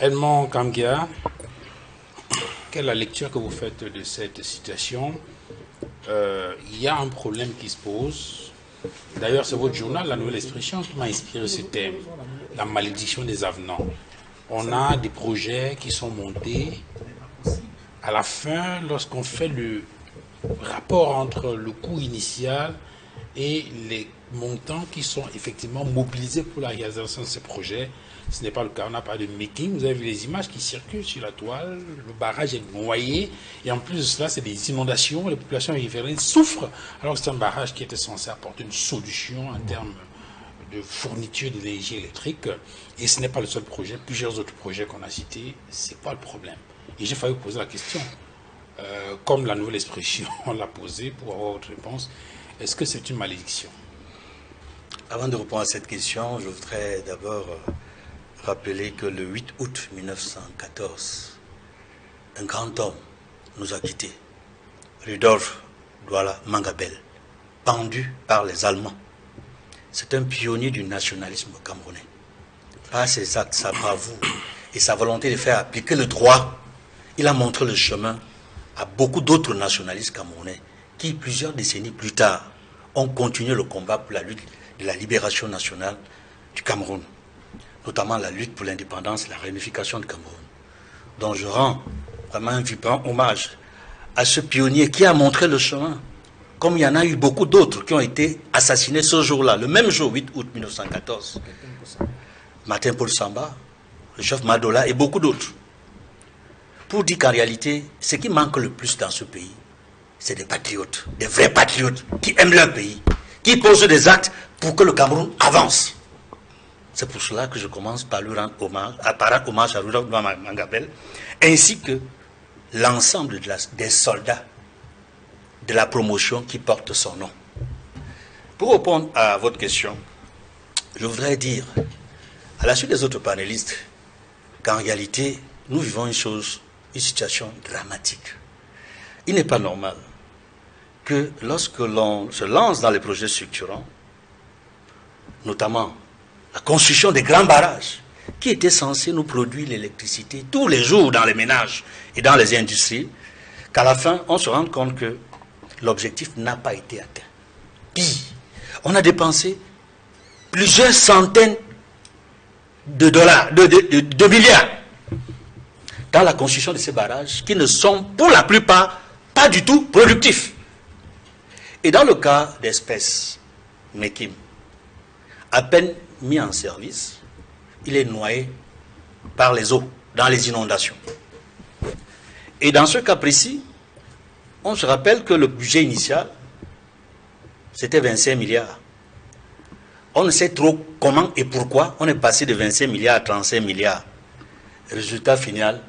Edmond Kamgia, quelle est la lecture que vous faites de cette situation? Il y a un problème qui se pose. D'ailleurs, c'est votre journal, La Nouvelle Expression, qui m'a inspiré ce thème, la malédiction des avenants. On a des projets qui sont montés. À la fin, lorsqu'on fait le rapport entre le coût initial et les montants qui sont effectivement mobilisés pour la réalisation de ces projets, ce n'est pas le cas. On n'a pas de making. Vous avez vu les images qui circulent sur la toile. Le barrage est noyé. Et en plus de cela, c'est des inondations. Les populations riveraines souffrent. Alors que c'est un barrage qui était censé apporter une solution en termes de fourniture d'énergie électrique. Et ce n'est pas le seul projet. Plusieurs autres projets qu'on a cités. C'est pas le problème. Et j'ai failli vous poser la question. Comme La Nouvelle Expression l'a posée pour avoir votre réponse. Est-ce que c'est une malédiction? Avant de répondre à cette question, je voudrais d'abord rappeler que le 8 août 1914, un grand homme nous a quittés, Rudolf Douala Mangabel, pendu par les Allemands. C'est un pionnier du nationalisme camerounais. Par ses actes, sa bravoure et sa volonté de faire appliquer le droit, il a montré le chemin à beaucoup d'autres nationalistes camerounais qui, plusieurs décennies plus tard, ont continué le combat pour la lutte de la libération nationale du Cameroun, notamment la lutte pour l'indépendance et la réunification du Cameroun. Donc je rends vraiment un vibrant hommage à ce pionnier qui a montré le chemin, comme il y en a eu beaucoup d'autres qui ont été assassinés ce jour-là, le même jour, 8 août 1914. Martin Paul Samba, le chef Madola et beaucoup d'autres. Pour dire qu'en réalité, ce qui manque le plus dans ce pays, c'est des patriotes, des vrais patriotes qui aiment leur pays, qui posent des actes pour que le Cameroun avance. C'est pour cela que je commence par lui rendre hommage, à Rudolf Mangabel, ainsi que l'ensemble des soldats de la promotion qui portent son nom. Pour répondre à votre question, je voudrais dire, à la suite des autres panélistes, qu'en réalité, nous vivons une situation dramatique. Il n'est pas normal que lorsque l'on se lance dans les projets structurants, notamment la construction des grands barrages, qui étaient censés nous produire l'électricité tous les jours dans les ménages et dans les industries, qu'à la fin, on se rende compte que l'objectif n'a pas été atteint. Pire, on a dépensé plusieurs centaines de dollars, de milliards, dans la construction de ces barrages qui ne sont pour la plupart pas du tout productifs. Et dans le cas d'espèces, Mekim, à peine mis en service, il est noyé par les eaux, dans les inondations. Et dans ce cas précis, on se rappelle que le budget initial, c'était 25 milliards. On ne sait trop comment et pourquoi on est passé de 25 milliards à 35 milliards. Résultat final,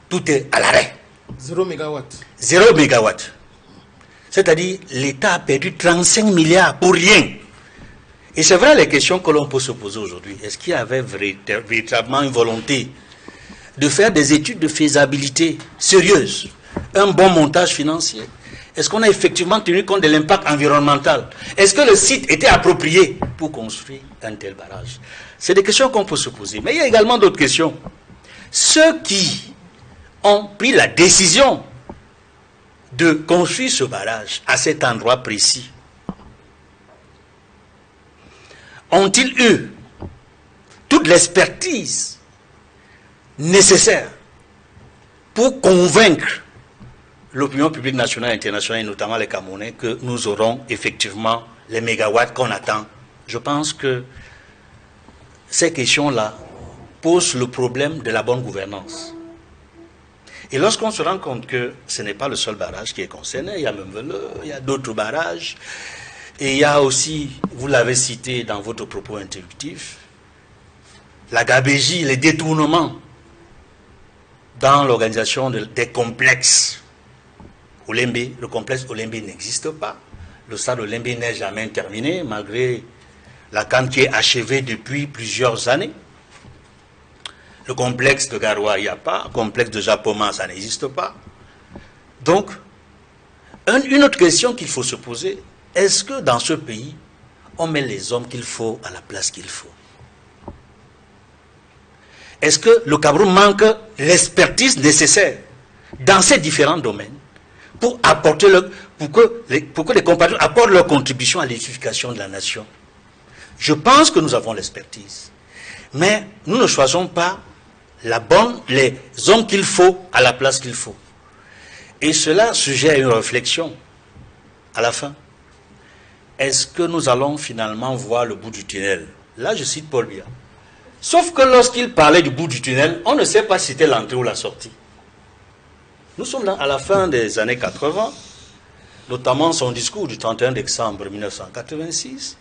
tout est à l'arrêt. 0 mégawatt. 0 mégawatt. C'est-à-dire, l'État a perdu 35 milliards pour rien. Et c'est vrai les questions que l'on peut se poser aujourd'hui. Est-ce qu'il y avait véritablement une volonté de faire des études de faisabilité sérieuses, un bon montage financier? Est-ce qu'on a effectivement tenu compte de l'impact environnemental? Est-ce que le site était approprié pour construire un tel barrage? C'est des questions qu'on peut se poser. Mais il y a également d'autres questions. Ceux qui ont pris la décision de construire ce barrage à cet endroit précis, ont-ils eu toute l'expertise nécessaire pour convaincre l'opinion publique nationale et internationale, et notamment les Camerounais, que nous aurons effectivement les mégawatts qu'on attend? Je pense que ces questions-là posent le problème de la bonne gouvernance. Et lorsqu'on se rend compte que ce n'est pas le seul barrage qui est concerné, il y a même il y a d'autres barrages, et il y a aussi, vous l'avez cité dans votre propos introductif, la gabégie, les détournements dans l'organisation des complexes. Olembe, le complexe Olembe n'existe pas. Le stade Olembe n'est jamais terminé, malgré la CAN qui est achevée depuis plusieurs années. Le complexe de Garoua, il n'y a pas. Le complexe de Japoma, ça n'existe pas. Donc, une autre question qu'il faut se poser, est-ce que dans ce pays, on met les hommes qu'il faut à la place qu'il faut? Est-ce que le Cameroun manque l'expertise nécessaire dans ces différents domaines pour apporter pour que les compatriotes apportent leur contribution à l'édification de la nation? Je pense que nous avons l'expertise. Mais nous ne choisissons pas les hommes qu'il faut à la place qu'il faut. Et cela suggère une réflexion à la fin. Est-ce que nous allons finalement voir le bout du tunnel? Là, je cite Paul Biya. Sauf que lorsqu'il parlait du bout du tunnel, on ne sait pas si c'était l'entrée ou la sortie. Nous sommes là à la fin des années 80, notamment son discours du 31 décembre 1986.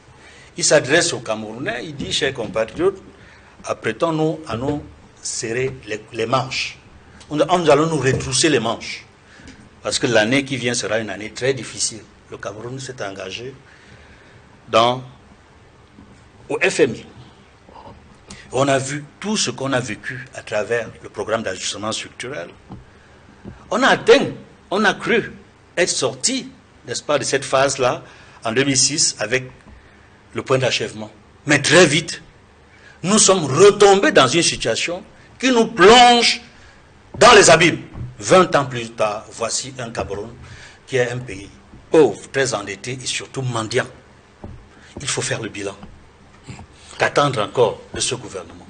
Il s'adresse aux Camerounais, il dit, chers compatriotes, apprêtons-nous à nous serrer les manches. Nous allons nous retrousser les manches. Parce que l'année qui vient sera une année très difficile. Le Cameroun s'est engagé au FMI. On a vu tout ce qu'on a vécu à travers le programme d'ajustement structurel. On a cru être sorti, n'est-ce pas, de cette phase-là, en 2006, avec le point d'achèvement. Mais très vite, nous sommes retombés dans une situation qui nous plonge dans les abîmes. 20 ans plus tard, voici un Cameroun qui est un pays pauvre, très endetté et surtout mendiant. Il faut faire le bilan. Qu'attendre encore de ce gouvernement?